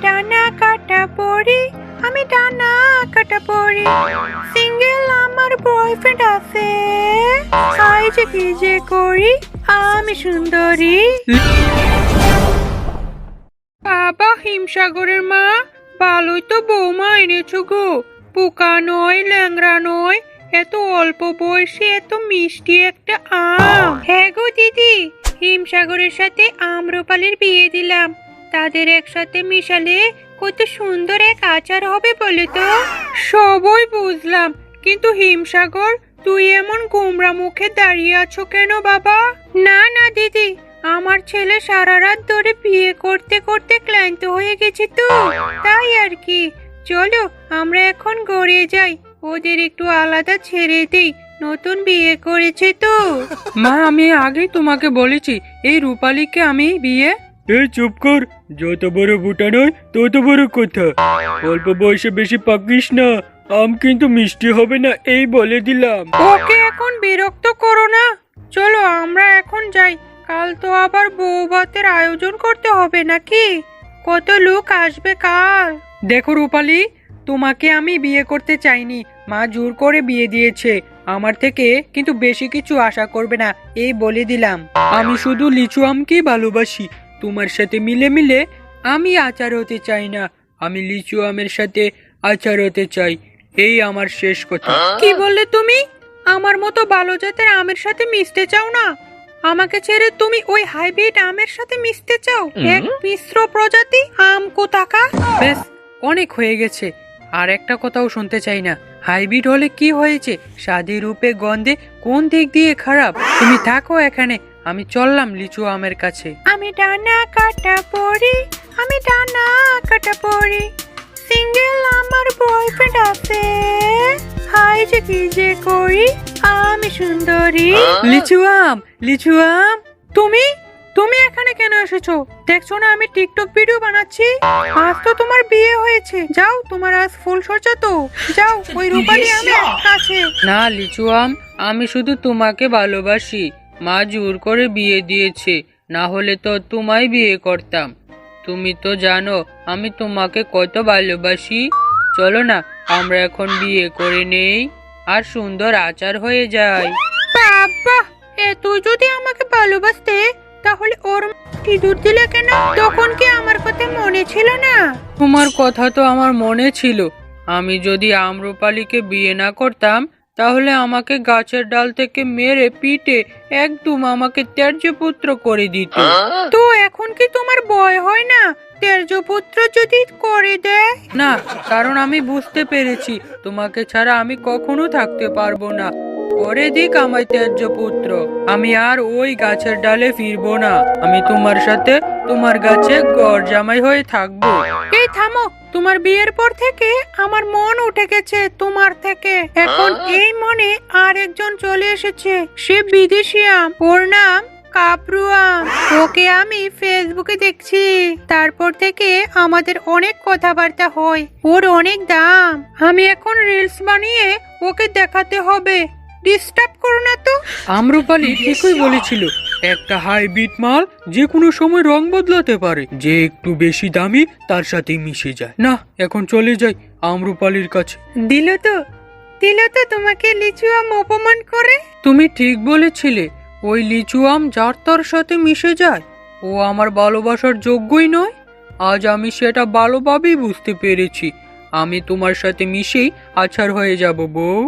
ডানা কাটা পড়ি, আমি ডানা কাটা পড়ি। সিঙ্গেল আমার বয়ফ্রেন্ড আছে, আই যে কি যে করি, আমি সুন্দরী। বাবা হিমসাগরের মা, ভালোই তো বৌমা এনেছো গো। পোকা নয়, ল্যাংড়া নয়, এত অল্প বয়সে এত মিষ্টি একটা আম। হ্যাঁ গো দিদি, হিমসাগরের সাথে আম্রপালির বিয়ে দিলাম। তাদের একসাথে মিশালে কত সুন্দর এক আচার হবে বলে তো। সবই বুঝলাম, কিন্তু হিমসাগর তুই এমন গোমরা মুখে দাঁড়িয়ে আছো কেন বাবা? না না দিদি, আমার ছেলে সারা রাত ধরে বিয়ে করতে করতে ক্লান্ত হয়ে গেছে তো, তাই আর কি। চলো আমরা এখন ঘরে যাই, ওদের একটু আলাদা ছেড়ে দেই, নতুন বিয়ে করেছে তো। মা আমি আগেই তোমাকে বলেছি এই রূপালীকে আমি বিয়ে। এই চুপ কর, যত বড় বুটা নয় তত বড় কথা। অল্প বয়সে বেশি পাকিস না, আম কিন্তু মিষ্টি হবে না, এই বলে দিলাম। ওকে এখন বিরক্ত করো না, চলো আমরা এখন যাই। কাল তো আবার বউ ভাতের আয়োজন করতে হবে নাকি, কত লোক আসবে কাল। দেখো রূপালী, তোমাকে আমি বিয়ে করতে চাইনি, মা জোর করে বিয়ে দিয়েছে। আমার থেকে কিন্তু বেশি কিছু আশা করবে না, এই বলে দিলাম। আমি শুধু লিচু আমকেই ভালোবাসি, তোমার সাথে মিলে মিলে আমি আচার হতে চাই না। আমি লিচু আমের সাথে আচার হতে চাই, এই আমার শেষ কথা। কি বললে তুমি? আমার মতো ভালো জাতের আমের সাথে মিশতে চাও না? আমাকে ছেড়ে তুমি ওই হাইব্রিড আমের সাথে মিশতে চাও? এক মিশ্র প্রজাতি আম কোথাকা। বেশ অনেক হয়ে গেছে, আর একটা কথাও শুনতে চাই না। হাইব্রিড হলে কি হয়েছে, স্বাদে রূপে গন্ধে কোন দিক দিয়ে খারাপ? তুমি থাকো এখানে, আমি চললাম লিচু আমের কাছে। আমি ডানা কাটা পড়ি, আমি ডানা কাটা পড়ি। সিঙ্গেল আমার বয়ফ্রেন্ড আছে, হাই যে কি যে করি, আমি সুন্দরী। লিচু আম, লিচু আম, তুমি তুমি এখানে কেন এসেছো? দেখছো না আমি টিকটক ভিডিও বানাচ্ছি? আজ তো তোমার বিয়ে হয়েছে, যাও, তোমার আজ ফুল সজ্জা তো, যাও ওই রূপালী আমের কাছে। না লিচু আম, আমি শুধু তোমাকে ভালোবাসি, মা জোর করে বিয়ে দিয়েছে, না হলে তো তোমায় বিয়ে করতাম। তুমি তো জানো আমি তোমাকে কত ভালোবাসি। চলো না আমরা এখন বিয়ে করে নেই, আর সুন্দর আচার হয়ে যায়। বাবা, তুই যদি আমাকে ভালোবাসতে তাহলে ওর ইঁদুর দিলে কেন? তখন কি আমার কথা মনে ছিল না? তোমার কথা তো আমার মনে ছিল। আমি যদি আম্রপালিকে বিয়ে না করতাম তাহলে আমাকে গাছের ডাল থেকে মেরে পিটে একদম আমাকে ত্যায্যপুত্র করে দিত। তো এখন কি তোমার ভয় হয় না ত্যায্যপুত্র যদি করে দেয়? না, কারণ আমি বুঝতে পেরেছি তোমাকে ছাড়া আমি কখনো থাকতে পারবো না। করে দিক আমায় ত্যায্যপুত্র, আমি আর ওই গাছের ডালে ফিরবো না। আমি তোমার সাথে তোমার গাছে গড় জামাই হয়ে থাকবো। এই থামো, তোমার বিয়ের পর থেকে আমার মন উঠে গেছে তোমার থেকে। এখন এই মনে আর একজন চলে এসেছে, সে বিদেশি আম, ওর নাম কাপরু আম। ওকে আমি ফেসবুকে দেখছি, তারপর থেকে আমাদের অনেক কথাবার্তা হয়, ওর অনেক দাম। আমি এখন রিলস বানিয়ে ওকে দেখাতে হবে, ডিস্টার্ব করো না তো। আম্রপালি ঠিকই বলেছিল, একটা হাইব্রিড মাল যে কোনো সময় রং বদলাতে পারে, যে একটু বেশি দামি তার সাথে মিশে যায়। না, এখন চলে যাই আম্রপালির কাছে। দিল তো তোমাকে লিচু আম অপমান করে। তুমি ঠিক বলেছিলে, ওই লিচু আম যার তার সাথে মিশে যায়, ও আমার ভালোবাসার যোগ্যই নয়। আজ আমি সেটা ভালোভাবেই বুঝতে পেরেছি। আমি তোমার সাথে মিশেই আছাড় হয়ে যাব বউ।